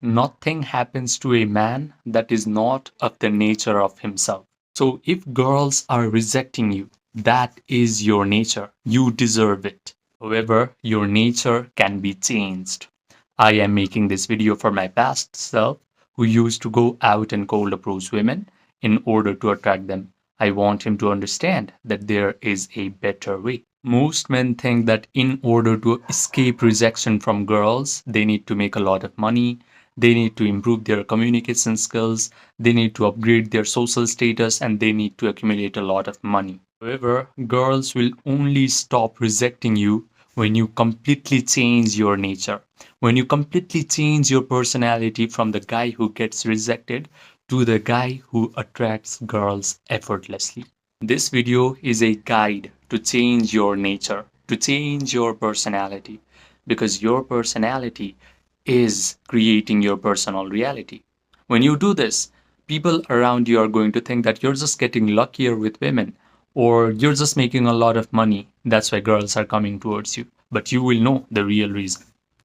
Nothing happens to a man that is not of the nature of himself. So if girls are rejecting you, that is your nature. You deserve it. However, your nature can be changed. I am making this video for my past self who used to go out and cold approach women in order to attract them. I want him to understand that there is a better way. Most men think that in order to escape rejection from girls, they need to make a lot of money, they need to improve their communication skills, they need to upgrade their social status, and they need to accumulate a lot of money. However, girls will only stop rejecting you when you completely change your nature, when you completely change your personality from the guy who gets rejected to the guy who attracts girls effortlessly. This video is a guide to change your nature, to change your personality, because your personality is creating your personal reality. When you do this, people around you are going to think that you're just getting luckier with women or you're just making a lot of money. That's why girls are coming towards you. But you will know the real reason.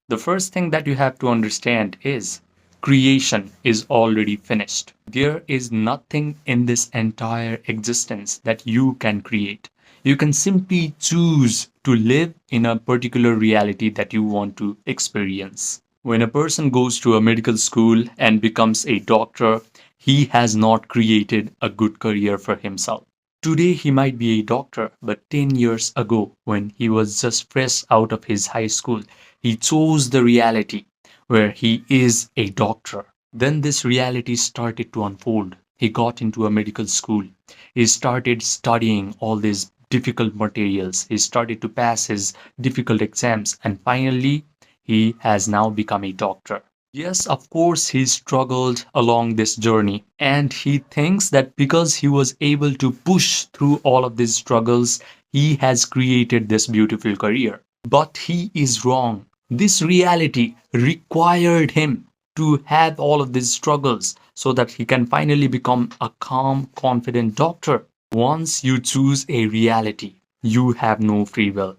The first thing that you have to understand is creation is already finished. There is nothing in this entire existence that you can create. You can simply choose to live in a particular reality that you want to experience. When a person goes to a medical school and becomes a doctor, he has not created a good career for himself. Today he might be a doctor, but 10 years ago, when he was just fresh out of his high school, he chose the reality where he is a doctor. Then this reality started to unfold. He got into a medical school. He started studying all these difficult materials. He started to pass his difficult exams, and finally, he has now become a doctor. Yes, of course, he struggled along this journey, and he thinks that because he was able to push through all of these struggles, he has created this beautiful career. But he is wrong. This reality required him to have all of these struggles so that he can finally become a calm, confident doctor. Once you choose a reality, you have no free will.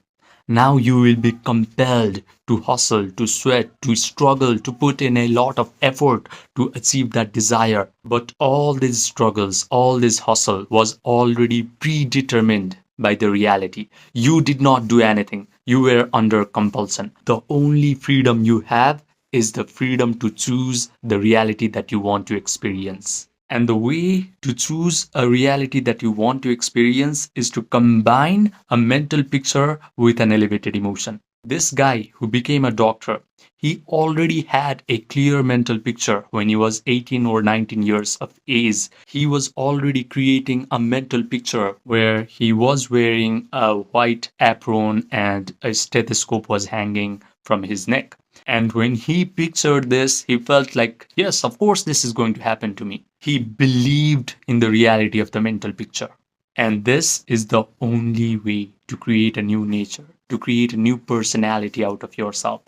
Now you will be compelled to hustle, to sweat, to struggle, to put in a lot of effort to achieve that desire. But all these struggles, all this hustle was already predetermined by the reality. You did not do anything. You were under compulsion. The only freedom you have is the freedom to choose the reality that you want to experience. And the way to choose a reality that you want to experience is to combine a mental picture with an elevated emotion. This guy who became a doctor, he already had a clear mental picture when he was 18 or 19 years of age. He was already creating a mental picture where he was wearing a white apron and a stethoscope was hanging from his neck. And when he pictured this, he felt like, yes, of course, this is going to happen to me. He believed in the reality of the mental picture. And this is the only way to create a new nature, to create a new personality out of yourself.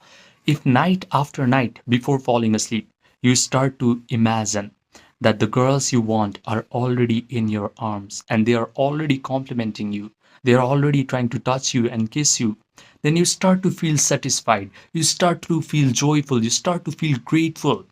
If night after night, before falling asleep, you start to imagine that the girls you want are already in your arms and they are already complimenting you, they are already trying to touch you and kiss you, then you start to feel satisfied, you start to feel joyful, you start to feel grateful,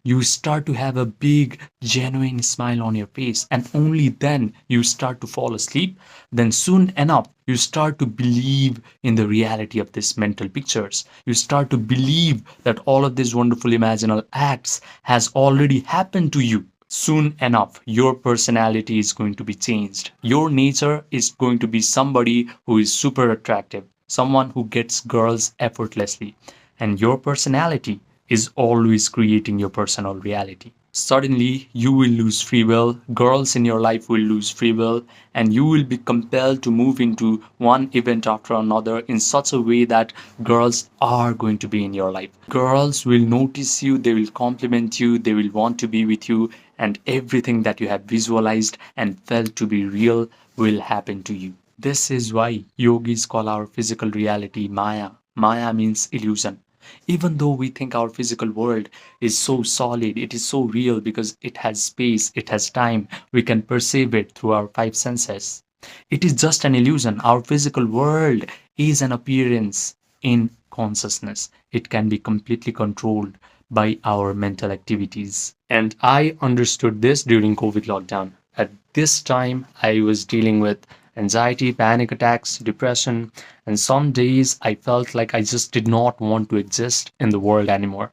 you start to have a big genuine smile on your face, and only then you start to fall asleep. Then soon enough you start to believe in the reality of these mental pictures. You start to believe that all of these wonderful imaginal acts has already happened to you. Soon enough your personality is going to be changed. Your nature is going to be somebody who is super attractive, someone who gets girls effortlessly, and your personality is always creating your personal reality. Suddenly, you will lose free will, girls in your life will lose free will, and you will be compelled to move into one event after another in such a way that girls are going to be in your life. Girls will notice you, they will compliment you, they will want to be with you, and everything that you have visualized and felt to be real will happen to you. This is why yogis call our physical reality Maya. Maya means illusion. Even though we think our physical world is so solid, it is so real because it has space, it has time, we can perceive it through our five senses. It is just an illusion. Our physical world is an appearance in consciousness. It can be completely controlled by our mental activities. And I understood this during COVID lockdown. At this time, I was dealing with anxiety, panic attacks, depression, and some days I felt like I just did not want to exist in the world anymore.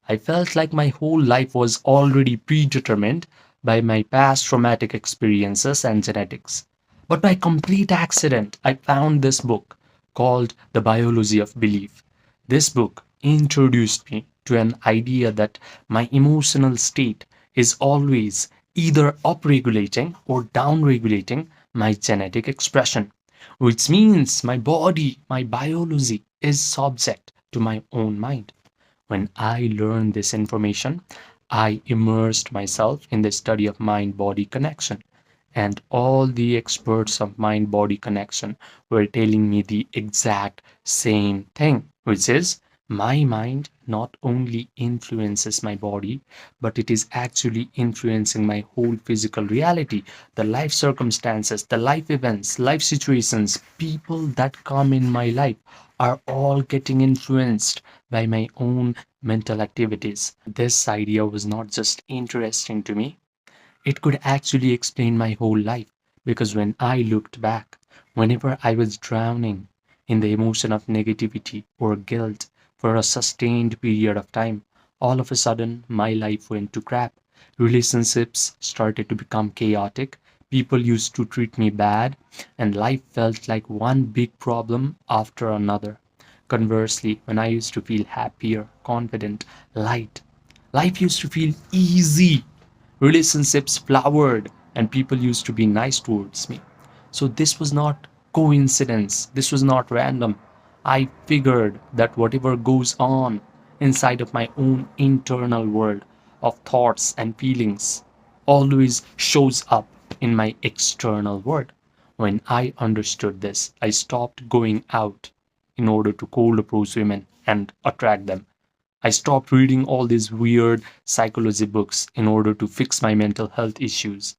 I felt like my whole life was already predetermined by my past traumatic experiences and genetics. But by complete accident, I found this book called The Biology of Belief. This book introduced me to an idea that my emotional state is always either upregulating or downregulating my genetic expression, which means my body, my biology is subject to my own mind. When I learned this information, I immersed myself in the study of mind body connection. And all the experts of mind body connection were telling me the exact same thing, which is my mind not only influences my body, but it is actually influencing my whole physical reality, the life circumstances, the life events, life situations, people that come in my life are all getting influenced by my own mental activities. This idea was not just interesting to me, it could actually explain my whole life because when I looked back, whenever I was drowning in the emotion of negativity or guilt for a sustained period of time, all of a sudden my life went to crap. Relationships started to become chaotic. People used to treat me bad, and life felt like one big problem after another. Conversely, when I used to feel happier, confident, light, life used to feel easy. Relationships flowered and people used to be nice towards me. So this was not coincidence, this was not random. I figured that whatever goes on inside of my own internal world of thoughts and feelings always shows up in my external world. When I understood this, I stopped going out in order to cold approach women and attract them. I stopped reading all these weird psychology books in order to fix my mental health issues.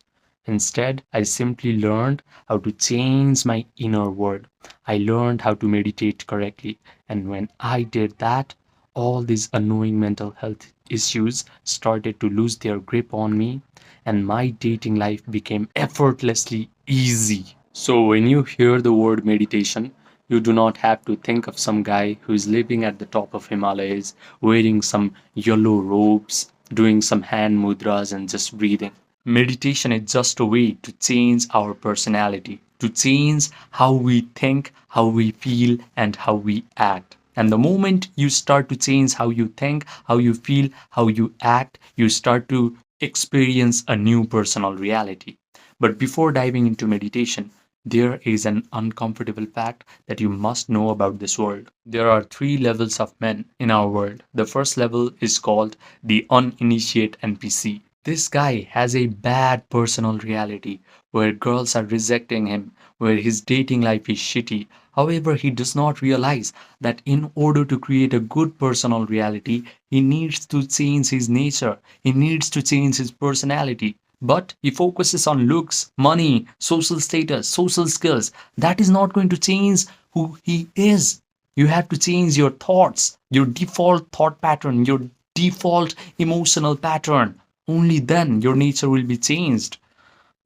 Instead, I simply learned how to change my inner world. I learned how to meditate correctly. And when I did that, all these annoying mental health issues started to lose their grip on me, and my dating life became effortlessly easy. So, when you hear the word meditation, you do not have to think of some guy who is living at the top of Himalayas, wearing some yellow robes, doing some hand mudras, and just breathing. Meditation is just a way to change our personality, to change how we think, how we feel, and how we act. And the moment you start to change how you think, how you feel, how you act, you start to experience a new personal reality. But before diving into meditation, there is an uncomfortable fact that you must know about this world. There are three levels of men in our world. The first level is called the uninitiate NPC. This guy has a bad personal reality where girls are rejecting him, where his dating life is shitty. However, he does not realize that in order to create a good personal reality, he needs to change his nature, he needs to change his personality. But he focuses on looks, money, social status, social skills. That is not going to change who he is. You have to change your thoughts, your default thought pattern, your default emotional pattern. Only then your nature will be changed.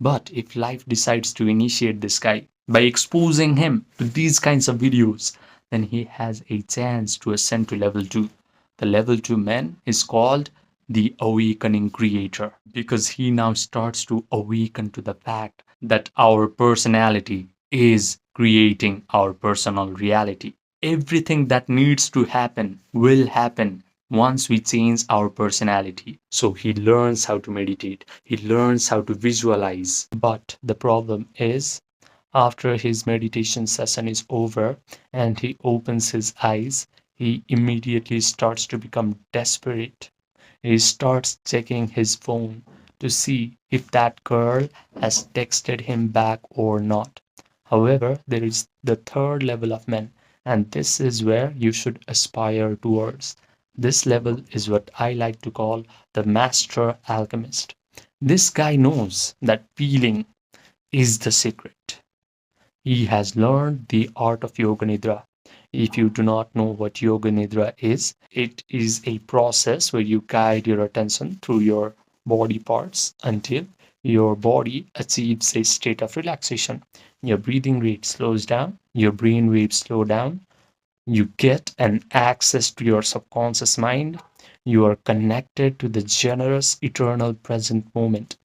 But if life decides to initiate this guy by exposing him to these kinds of videos, then he has a chance to ascend to level 2. The level 2 man is called the awakening creator because he now starts to awaken to the fact that our personality is creating our personal reality. Everything that needs to happen will happen once we change our personality. So he learns how to meditate, he learns how to visualize. But the problem is, after his meditation session is over and he opens his eyes, he immediately starts to become desperate. He starts checking his phone to see if that girl has texted him back or not. However, there is the third level of men, and this is where you should aspire towards. This level is what I like to call the master alchemist. This guy knows that feeling is the secret. He has learned the art of yoga nidra. If you do not know what Yoga Nidra is, it is a process where you guide your attention through your body parts until your body achieves a state of relaxation. Your breathing rate slows down, your brain waves slow down, you get an access to your subconscious mind, you are connected to the generous, eternal present moment.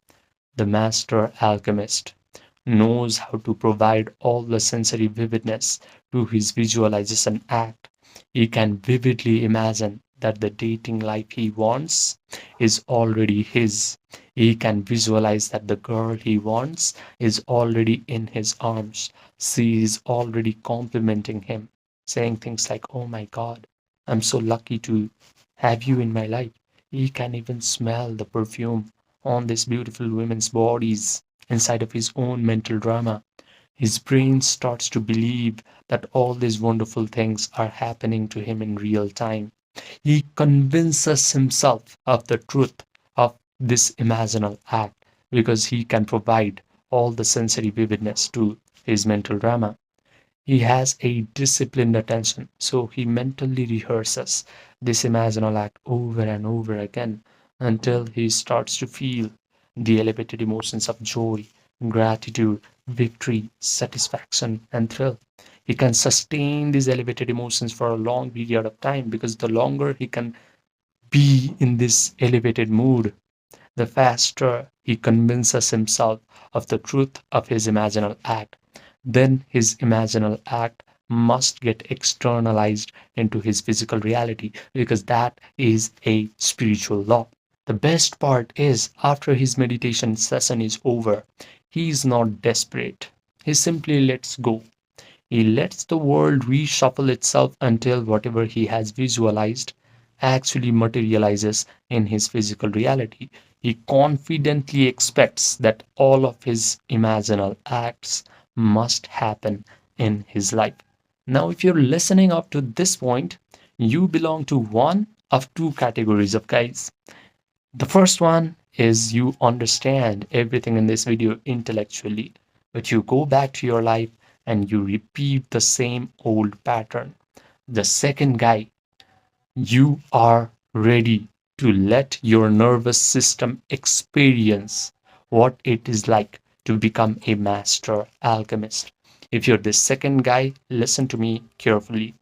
The master alchemist knows how to provide all the sensory vividness to his visualization act. He can vividly imagine that the dating life he wants is already his. He can visualize that the girl he wants is already in his arms. She is already complimenting him, saying things like, "Oh my God, I'm so lucky to have you in my life." He can even smell the perfume on these beautiful women's bodies inside of his own mental drama. His brain starts to believe that all these wonderful things are happening to him in real time. He convinces himself of the truth of this imaginal act because he can provide all the sensory vividness to his mental drama. He has a disciplined attention, so he mentally rehearses this imaginal act over and over again until he starts to feel the elevated emotions of joy, gratitude, victory, satisfaction, and thrill. He can sustain these elevated emotions for a long period of time because the longer he can be in this elevated mood, the faster he convinces himself of the truth of his imaginal act. Then his imaginal act must get externalized into his physical reality because that is a spiritual law. The best part is, after his meditation session is over, he is not desperate. He simply lets go. He lets the world reshuffle itself until whatever he has visualized actually materializes in his physical reality. He confidently expects that all of his imaginal acts must happen in his life. Now, if you're listening up to this point, you belong to one of two categories of guys. The first one is you understand everything in this video intellectually, but you go back to your life and you repeat the same old pattern. The second guy, you are ready to let your nervous system experience what it is like to become a master alchemist. If you're the second guy, listen to me carefully.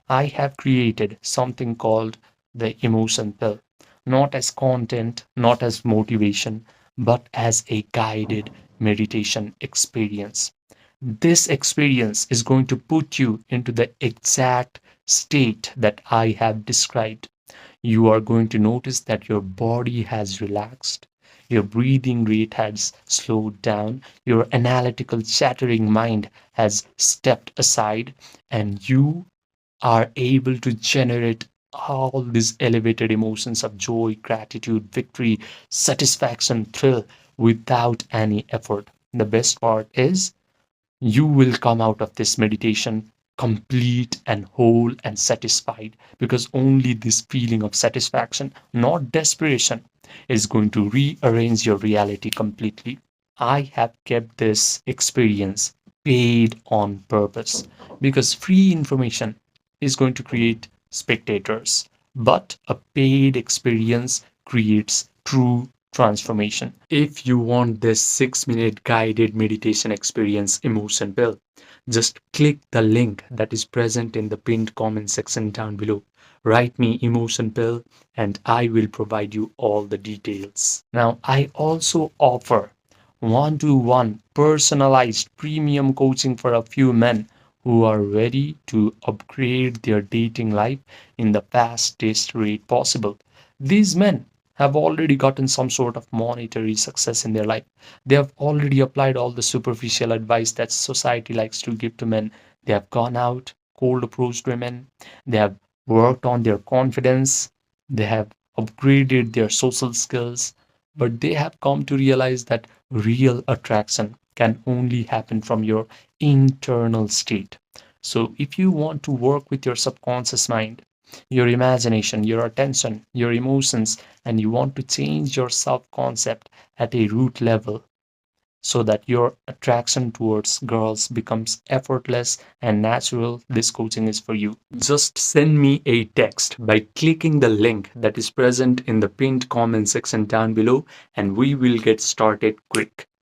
I have created something called the emotion pill, not as content, not as motivation, but as a guided meditation experience. This experience is going to put you into the exact state that I have described. You are going to notice that your body has relaxed, your breathing rate has slowed down, your analytical, chattering mind has stepped aside, and you are able to generate all these elevated emotions of joy, gratitude, victory, satisfaction, thrill without any effort. The best part is you will come out of this meditation complete and whole and satisfied because only this feeling of satisfaction, not desperation, is going to rearrange your reality completely. I have kept this experience paid on purpose because free information is going to create spectators, but a paid experience creates true transformation. If you want this 6-minute guided meditation experience emotion bill, just click the link that is present in the pinned comment section down below. Write me emotion pill and I will provide you all the details. Now, I also offer one-to-one personalized premium coaching for a few men who are ready to upgrade their dating life in the fastest rate possible. These men have already gotten some sort of monetary success in their life. They have already applied all the superficial advice that society likes to give to men. They have gone out, cold approached women. They have worked on their confidence. They have upgraded their social skills. But they have come to realize that real attraction can only happen from your internal state. So, if you want to work with your subconscious mind, your imagination, your attention, your emotions, and you want to change your self concept at a root level, so that your attraction towards girls becomes effortless and natural, this coaching is for you. Just send me a text by clicking the link that is present in the pinned comment section down below, and we will get started quick.